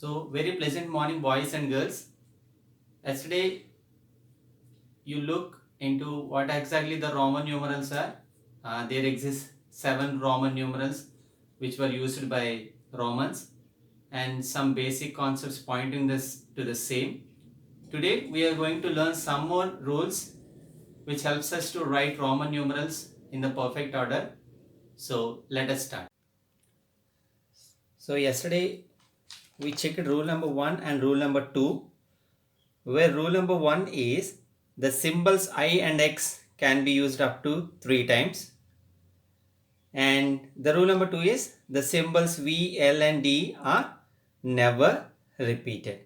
So, very pleasant morning, boys and girls. Yesterday, you look into what exactly the Roman numerals are. There exist 7 Roman numerals which were used by Romans, and some basic concepts pointing this to the same. Today, we are going to learn some more rules which helps us to write Roman numerals in the perfect order. So, let us start. So, yesterday we checked rule number 1 and rule number 2, where rule number 1 is the symbols I and X can be used up to 3 times, and the rule number 2 is the symbols V, L and D are never repeated.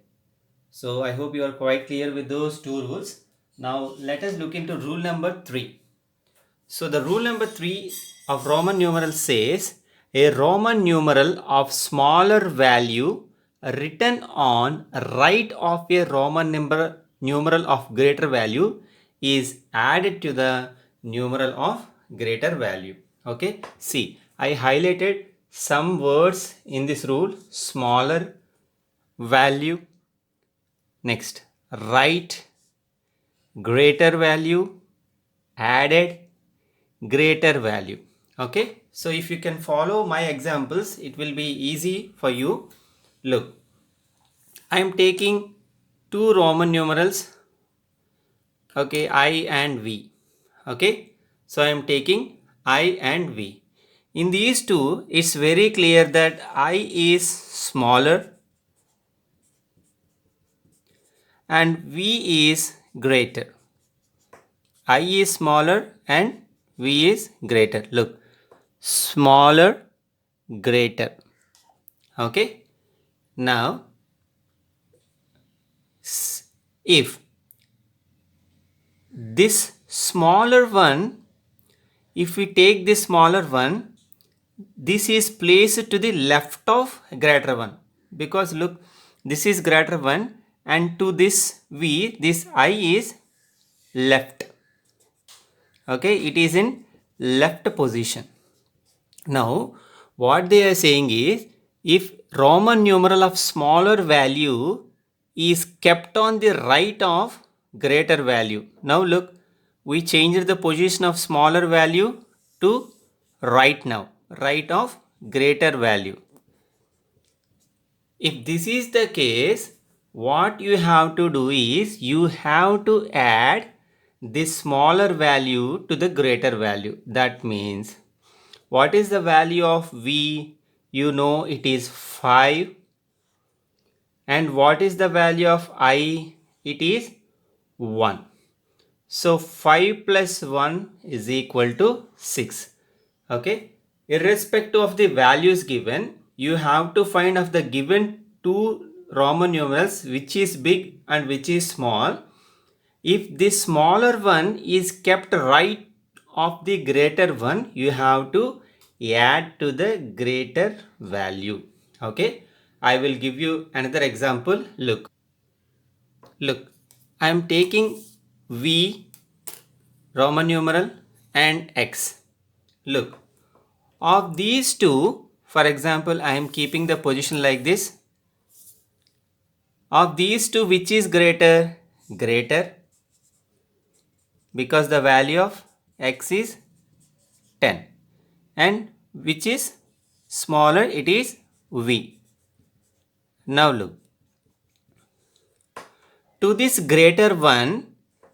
So I hope you are quite clear with those two rules. Now let us look into rule number 3. So the rule number 3 of Roman numeral says a Roman numeral of smaller value written on right of a Roman numeral of greater value is added to the numeral of greater value. Okay, see, I highlighted some words in this rule: smaller value, next right, greater value, added, greater value. Okay, so if you can follow my examples, it will be easy for you. Look, I am taking two Roman numerals, okay, I and V. Okay, so I am taking I and V. In these two, it's very clear that I is smaller and V is greater. I is smaller and V is greater. Look, smaller, greater. Okay, now if this smaller one, if we take this smaller one, this is placed to the left of greater one, because look, this is greater one and to this V, this I is left. Okay, it is in left position. Now what they are saying is, if Roman numeral of smaller value is kept on the right of greater value. Now look, we changed the position of smaller value to right now, right of greater value. If this is the case, what you have to do is you have to add this smaller value to the greater value. That means, what is the value of V? You know it is 5. And what is the value of I? It is 1. So 5 plus 1 is equal to 6. Okay. Irrespective of the values given, you have to find of the given two Roman numerals which is big and which is small. If the smaller one is kept right of the greater one, you have to add to the greater value. Okay, I will give you another example. Look, I am taking V, Roman numeral, and X. Look, of these two, for example, I am keeping the position like this. Of these two, which is greater? Greater, because the value of X is 10, and which is smaller? It is V. Now look, to this greater one,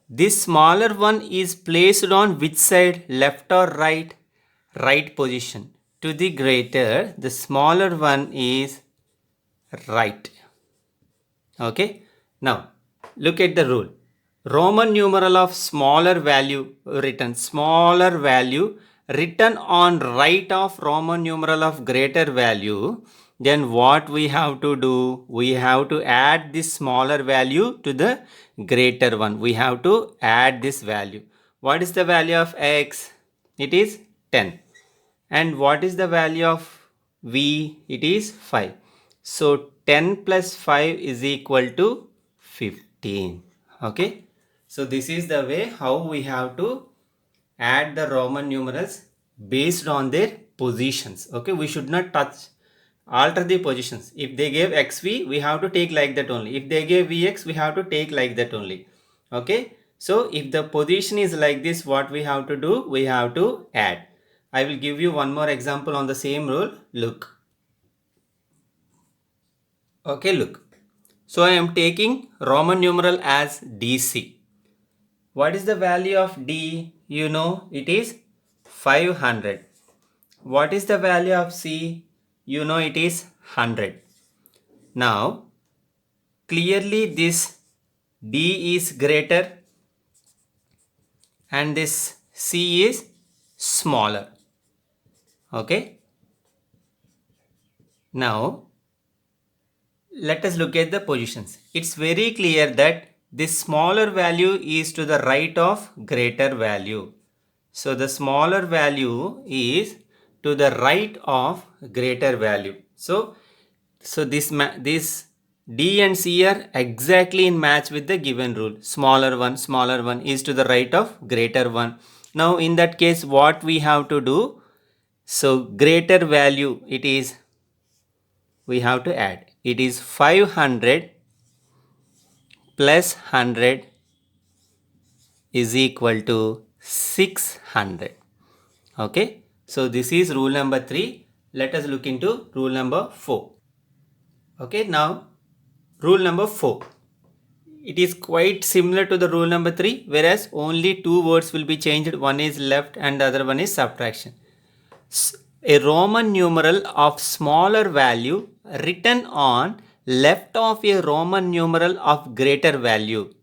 this smaller one is placed on which side? Left or right? Right position. To the greater, the smaller one is right. Okay, now look at the rule. Roman numeral of smaller value written on right of Roman numeral of greater value, then what we have to do? We have to add this smaller value to the greater one. We have to add this value. What is the value of X? It is 10. And what is the value of V? It is 5. So 10 plus 5 is equal to 15. Okay. So this is the way how we have to add the Roman numerals based on their positions. Okay. We should not touch alter the positions. If they gave xv, we have to take like that only. If they gave vx, we have to take like that only. Okay, so if the position is like this, what we have to do? We have to add. I will give you one more example on the same rule. Look. Okay, look. So I am taking Roman numeral as DC. What is the value of D? You know, it is 500. What is the value of C? You know, it is 100. Now, clearly this D is greater and this C is smaller. Okay. Now, let us look at the positions. It's very clear that this smaller value is to the right of greater value. So the smaller value is to the right of greater value. So this D and C are exactly in match with the given rule. Smaller one is to the right of greater one. Now in that case, what we have to do? So greater value, we have to add. It is 500 plus 100 is equal to 600. Okay. So this is rule number 3. Let us look into rule number 4. Okay. Now rule number 4. It is quite similar to the rule number 3, whereas only 2 words will be changed. One is left and the other one is subtraction. A Roman numeral of smaller value written on left of a Roman numeral of greater value.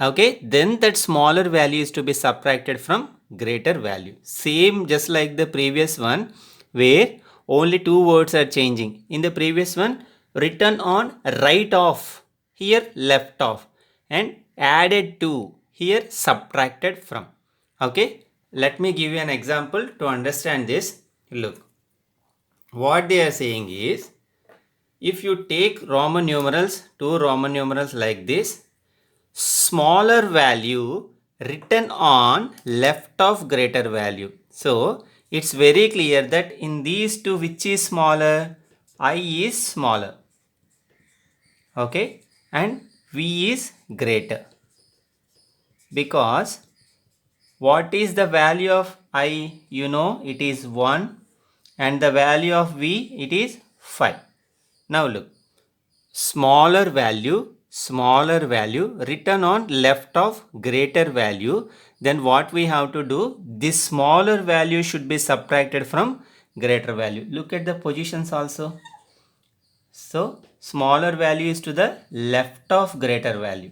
Okay, then that smaller value is to be subtracted from greater value. Same just like the previous one where only 2 words are changing. In the previous one, written on right of, here left of, and added to, here subtracted from. Okay, let me give you an example to understand this. Look, what they are saying is, if you take Roman numerals, 2 Roman numerals like this, smaller value written on left of greater value. So it's very clear that in these two, which is smaller? I is smaller. Okay, and V is greater. Because what is the value of I? You know, it is 1, and the value of V, it is 5. Now look, smaller value written on left of greater value, then what we have to do? This smaller value should be subtracted from greater value. Look at the positions also. So smaller value is to the left of greater value.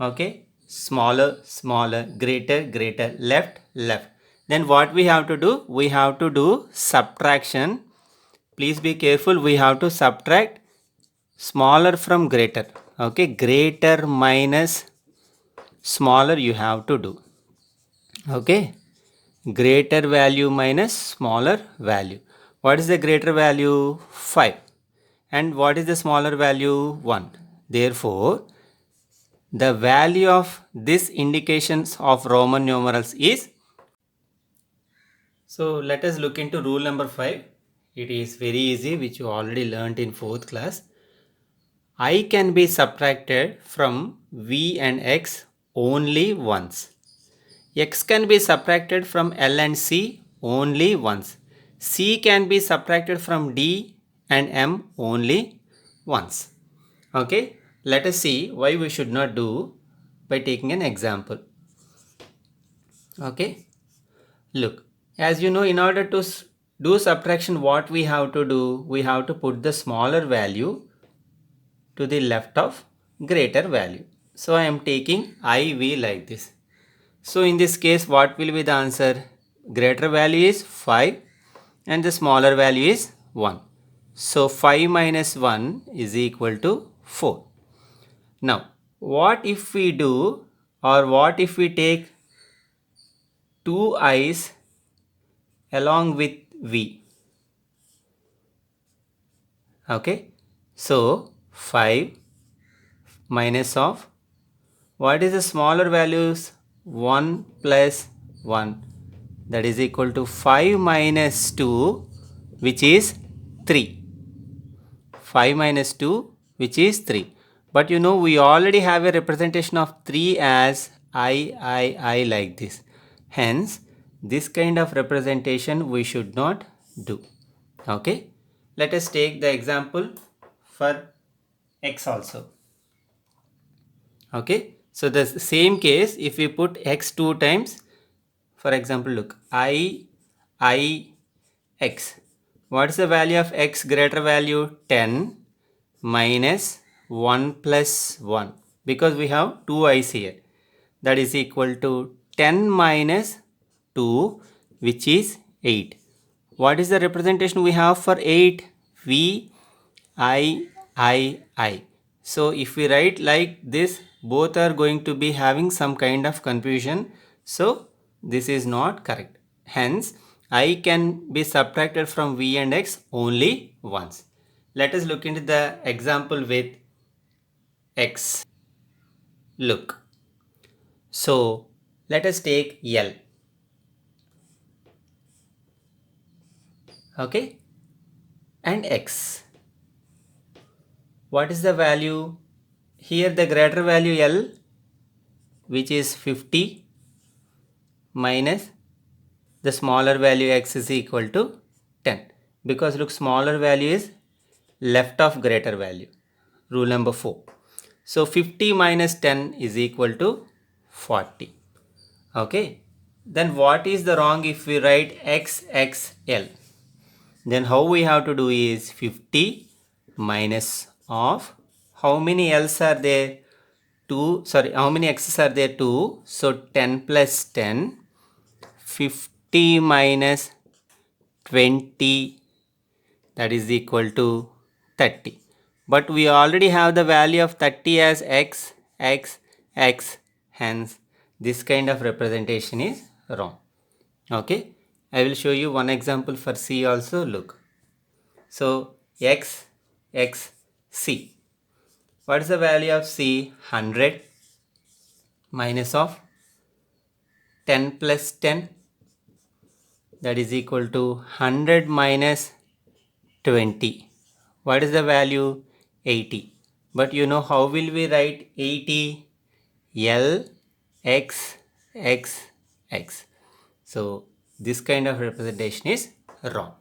Okay, smaller, greater, left. Then what we have to do? We have to do subtraction. Please be careful. We have to subtract smaller from greater. Okay, greater minus smaller you have to do. Okay, greater value minus smaller value. What is the greater value? 5. And what is the smaller value? 1. Therefore, the value of this indications of Roman numerals is. So let us look into rule number 5. It is very easy, which you already learnt in 4th class. I can be subtracted from V and X only once. X can be subtracted from L and C only once. C can be subtracted from D and M only once. Okay, let us see why we should not do by taking an example. Okay, look, as you know, in order to do subtraction, what we have to do? We have to put the smaller value to the left of greater value. So I am taking IV like this. So in this case, what will be the answer? Greater value is 5 and the smaller value is 1. So 5 minus 1 is equal to 4. Now, what if we do, or what if we take 2 i's along with V? Okay, so 5 minus of, what is the smaller values? 1 plus 1, that is equal to 5 minus 2, which is 3. 5 minus 2, which is 3. But you know, we already have a representation of 3 as I like this. Hence, this kind of representation we should not do. Okay. Let us take the example for x also. Okay. So the same case, if we put x 2 times, for example, look, I, x. What is the value of x greater value? 10 minus 1 plus 1, because we have 2 i's here. That is equal to 10 minus 2, which is 8. What is the representation we have for 8? V, I. So if we write like this, both are going to be having some kind of confusion. So this is not correct. Hence, I can be subtracted from V and X only once. Let us look into the example with X. Look. So let us take L. Okay. And X. What is the value? Here the greater value L, which is 50, minus the smaller value x is equal to 10. Because look, smaller value is left of greater value. Rule number 4. So 50 minus 10 is equal to 40. Okay. Then what is the wrong if we write XXL? Then how we have to do is 50 minus of how many L's are there? 2, sorry, how many X's are there? 2. So 10 plus 10, 50 minus 20, that is equal to 30. But we already have the value of 30 as x. Hence, this kind of representation is wrong. Okay. I will show you one example for C also. Look. So, x, C. What is the value of C? 100 minus of 10 plus 10. That is equal to 100 minus 20. What is the value? 80. But you know how will we write 80? L, X. So this kind of representation is wrong.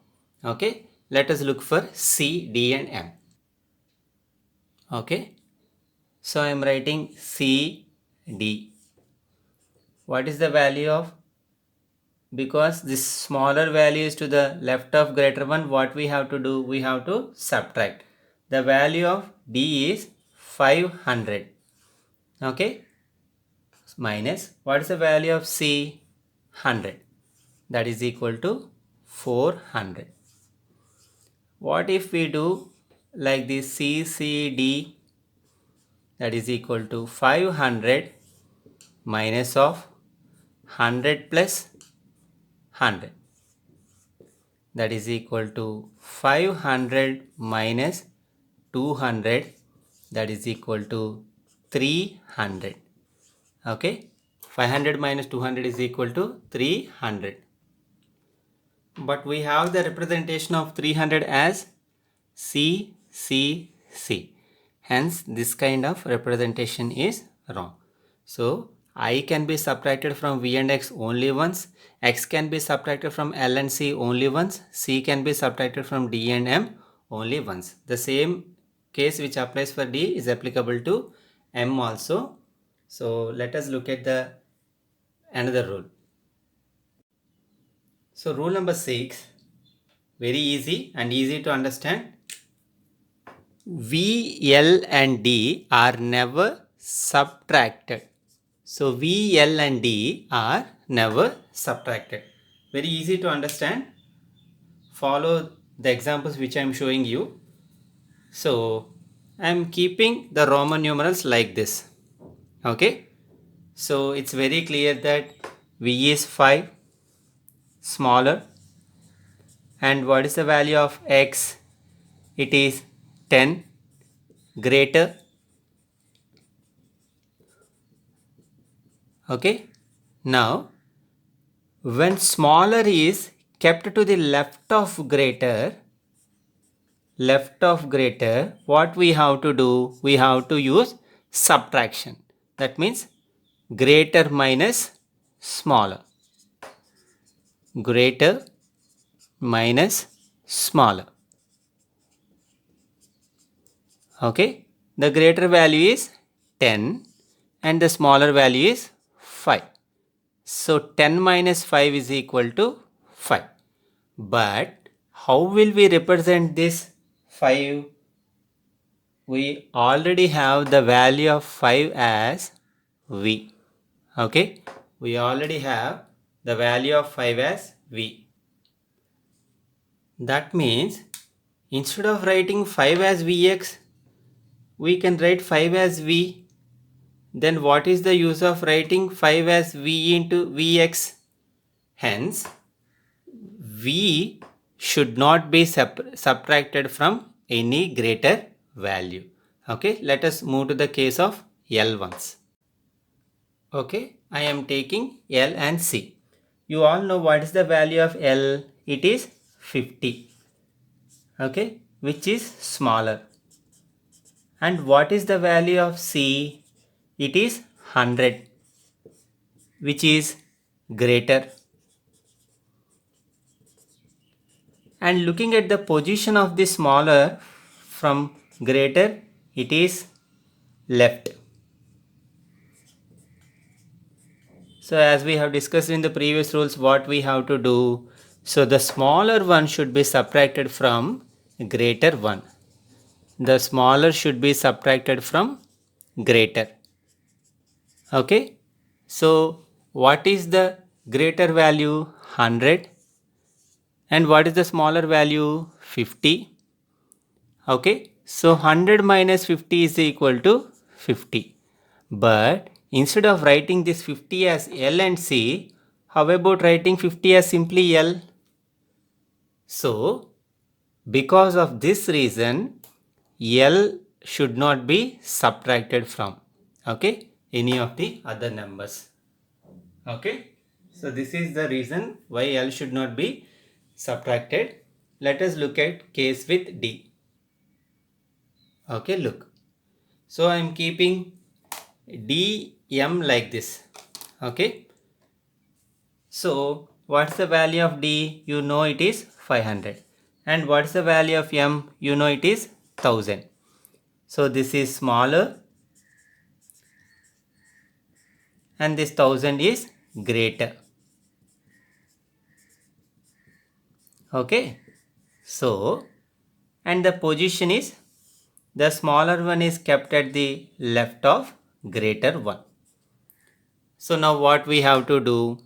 Okay. Let us look for C, D and M. Okay. So I am writing C, D. What is the value of? Because this smaller value is to the left of greater one, what we have to do? We have to subtract. The value of D is 500. Okay. Minus, what is the value of C? 100. That is equal to 400. What if we do like this? CCD, that is equal to 500 minus of 100 plus 100. That is equal to 500 minus 200. That is equal to 300. Okay. 500 minus 200 is equal to 300. But we have the representation of 300 as C. Hence, this kind of representation is wrong. So, I can be subtracted from V and X only once. X can be subtracted from L and C only once. C can be subtracted from D and M only once. The same case which applies for D is applicable to M also. So, let us look at the another rule. So, rule number 6, very easy and easy to understand. V, L and D are never subtracted. So V, L and D are never subtracted. Very easy to understand. Follow the examples which I am showing you. So I am keeping the Roman numerals like this. Okay. So it's very clear that V is 5, smaller. And what is the value of X? It is 10, greater. Okay. Now, when smaller is kept to the left of greater, left of greater, what we have to do? We have to use subtraction. That means greater minus smaller. Greater minus smaller. Okay. The greater value is 10 and the smaller value is 5. So 10 minus 5 is equal to 5. But how will we represent this 5? We already have the value of 5 as v. Okay. We already have the value of 5 as v. That means instead of writing 5 as vx, we can write 5 as v. Then what is the use of writing 5 as v into vx? Hence, v should not be subtracted from any greater value. Okay, let us move to the case of L once. Okay, I am taking L and C. You all know what is the value of L? It is 50. Okay, which is smaller. And what is the value of C? It is 100, which is greater. And looking at the position of the smaller from greater, it is left. So as we have discussed in the previous rules, what we have to do? So the smaller one should be subtracted from greater one. The smaller should be subtracted from greater. Okay. So what is the greater value? 100. And what is the smaller value? 50. Okay. So 100 minus 50 is equal to 50. But instead of writing this 50 as L and C, how about writing 50 as simply L? So because of this reason, L should not be subtracted from, okay, any of the other numbers. Okay. So this is the reason why L should not be subtracted. Let us look at case with D. Okay, look. So I am keeping dm like this. Okay. So what's the value of d? You know it is 500. And what's the value of m? You know it is 1000. So this is smaller and this 1000 is greater. Okay. So, and the position is, the smaller one is kept at the left of greater one. So now what we have to do?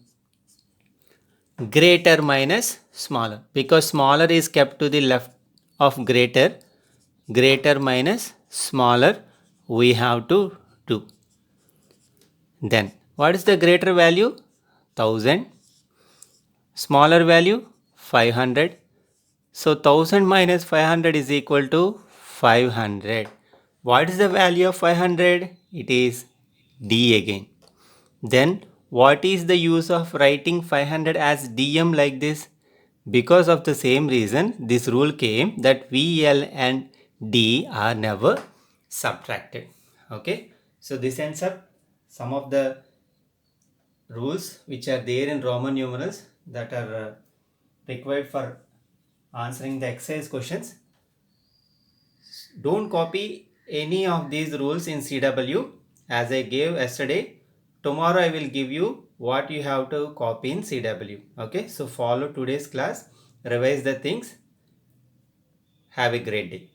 Greater minus smaller, because smaller is kept to the left of greater. Greater minus smaller we have to do. Then what is the greater value? 1000. Smaller value 500. So 1000 minus 500 is equal to 500. What is the value of 500? It is D again. Then what is the use of writing 500 as dm like this? Because of the same reason, this rule came that VL and D are never subtracted. Okay. So this ends up some of the rules which are there in Roman numerals that are required for answering the exercise questions. Don't copy any of these rules in CW as I gave yesterday. Tomorrow I will give you what you have to copy in CW. Okay, so follow today's class, revise the things. Have a great day.